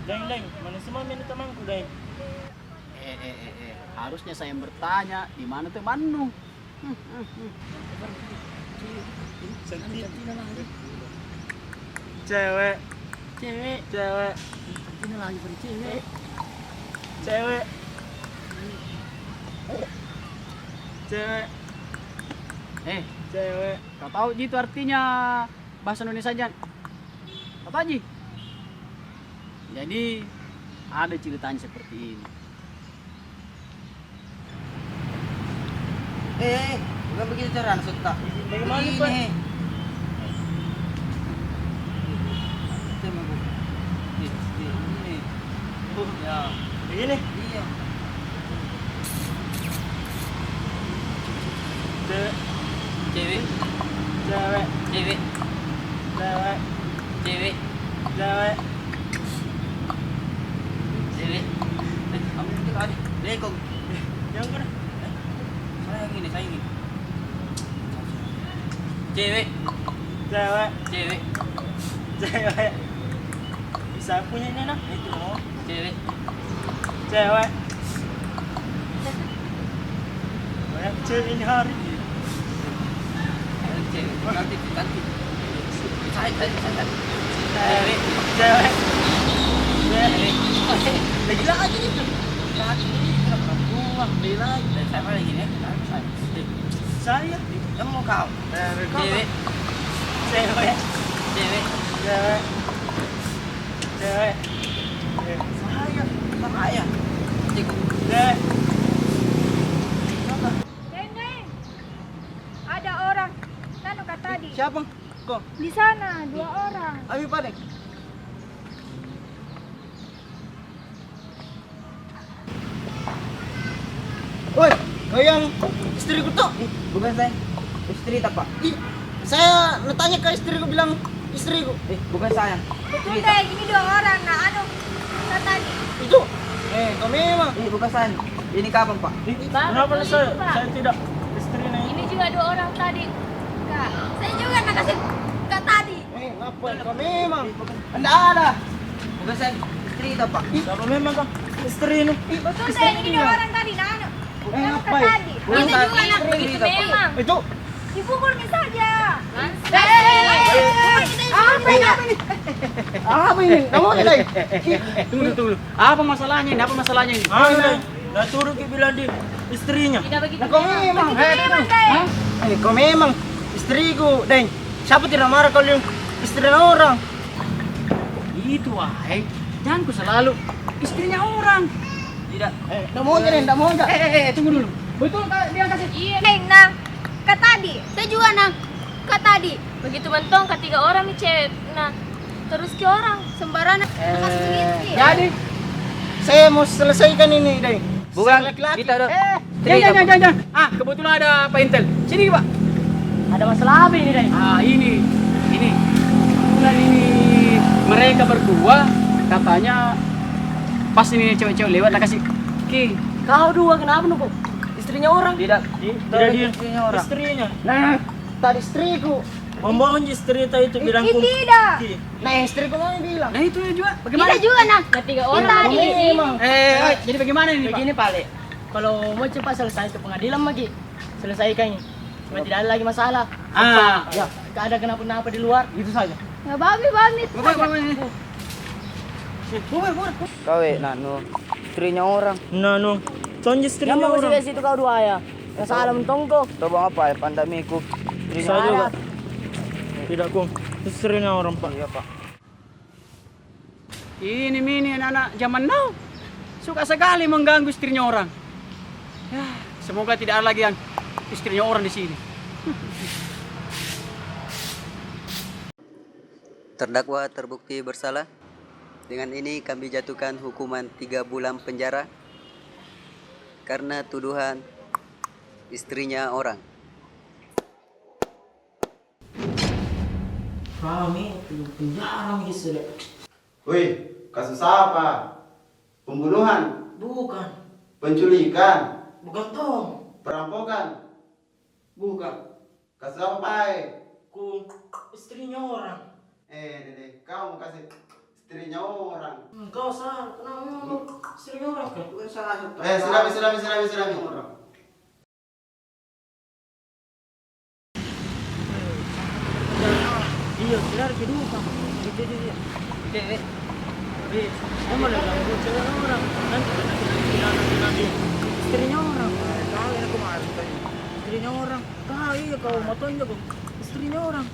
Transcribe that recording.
Deng, mana semua minum temanku, Deng? Harusnya saya yang bertanya, di mana temanmu? Cewek, Cewek, cewek, ini lagi cewek. cewek, cewek, cewek. Kau tahu Ji itu artinya bahasa Indonesia aja? Kau tahu Ji? Jadi ada ceritanya seperti ini. Bukan begitu cara maksud tak. Bagaimana, Begini. Pak? Itu emang bu- ini. Ya, begini. Iya. Cewek, Cewek, cewek, cewek, cewek, cewek, cewek. cewek. Kamu itu tadi. Lekong. Yang mana? Saya yang ini, saya yang ini. Cewek, Cewek, cewek, cewek. Bisa punya ini nah? Itu mau. cewek. Cewek. Banyak cewek ini hari. Cewek. Ganti. Saya. Cewek, cewek, cewek. Lagi lagi itu. Lagi kenapa perempuan? Lagi lagi. Dan saya lagi nih. Saya. Kamu mau kau? Cewek, Cewek, cewek. cewek, cewek. Saya. Cekuk. Cewek. Neng, ada orang. Nanu kata tadi. Siapa? Kok? Di sana 2 orang. Ayo Pak Dek. Woi, kau yang istriku tuh? Bukan saya. Istri tak Pak? Saya nanya ke istriku bilang istriku. Bukan saya. Betul deh, ini 2 orang. Nah, anu kata tadi. Itu. Kau memang. Bukan saya. Ini kapan Pak? Kenapa saya? Saya tidak istrinya ini. Ini juga 2 orang tadi. Kak, saya juga nak kasih kak tadi. Ngapa kau memang? Anda ada. Bukan saya. Istri tak Pak? Siapa memang kah istri ini? Betul deh, ini 2 orang tadi. Nah, anu. Nanu Apa kata ya? tadi. Bukan Kita saya. juga nak Istri begitu tak, Pak. memang. Itu. Dipukulnya saja. Apa ini? Kamu ini Dek? Tunggu. Apa masalahnya ini? Apa masalahnya ini? Ah, Deng. Nah, turun ke bilang di istrinya. Tidak begitu Nah, kau memang. memang, Deng. Ini kau memang istriku, Deng. Siapa tidak marah kalau yang istri orang? Itu wahai. Jangan ku selalu istrinya orang. Tidak. Tidak mau aja, tidak mau aja. Tunggu dulu. Betul Kak, dia kasih. Iya, Neng. Nah, kak tadi. Saya juga nah. Kak tadi. Begitu mentong ketiga orang nih cewek. Nah, terus ke orang sembarangan kasih begitu. Jadi saya mau selesaikan ini, Deng. Bukan, Laki-laki. kita ada Jangan. Kebetulan ada Pak Intel. Sini Pak. Ada masalah apa ini, Deng? Ini. Kebetulan ini mereka berdua katanya pas ini cewek-cewek lewat lah kasih ki. Kau dua kenapa nu kok? Istrinya orang? tidak Tidak dia istrinya orang. istrinya. Nah, tadi istriku. Membohong istri itu bilang ku. Tidak. Nah, istriku mau bilang. Nah itu juga. Bagaimana? Kita juga nah. Ketiga orang tadi. Memang. Jadi bagaimana ini Pak? Begini Pak Le, kalau mau cepat selesai ke pengadilan lagi, selesaikan ini. Supaya tidak ada lagi masalah. Ya. Gak ada kenapa-napa di luar, gitu saja. Ya babi. Kau nanu istrinya orang. Nah, no. Soalnya istrinya Yang mau orang. sih situ kau dua ya. Yang salah mentongko. Coba apa ya pandamiku. Istrinya Saya juga. orang. Tidak ku. Istrinya orang, Pak. Iya Pak. Ini anak-anak zaman now suka sekali mengganggu istrinya orang. Ya, semoga tidak ada lagi yang istrinya orang di sini. Terdakwa terbukti bersalah. Dengan ini kami jatuhkan hukuman 3 bulan penjara karena tuduhan istrinya orang. Kami penjara sudah. Wih, kasus apa? Pembunuhan, Bukan. penculikan, Bukan tong. perampokan. Bukan. Kasus apa, Pai? Ku istrinya orang. Dede, kau mau kasih istrinya orang. Enggak usah, kenapa memang istrinya orang? Bukan salah. Selami. Iya, benar kedua Pak. Gitu dia. Oke. Kamu udah ganggu cewek orang. Nanti istrinya orang. Tahu ya kemarin tadi. Istrinya orang. Tahu iya kau motonya kok. Istrinya orang.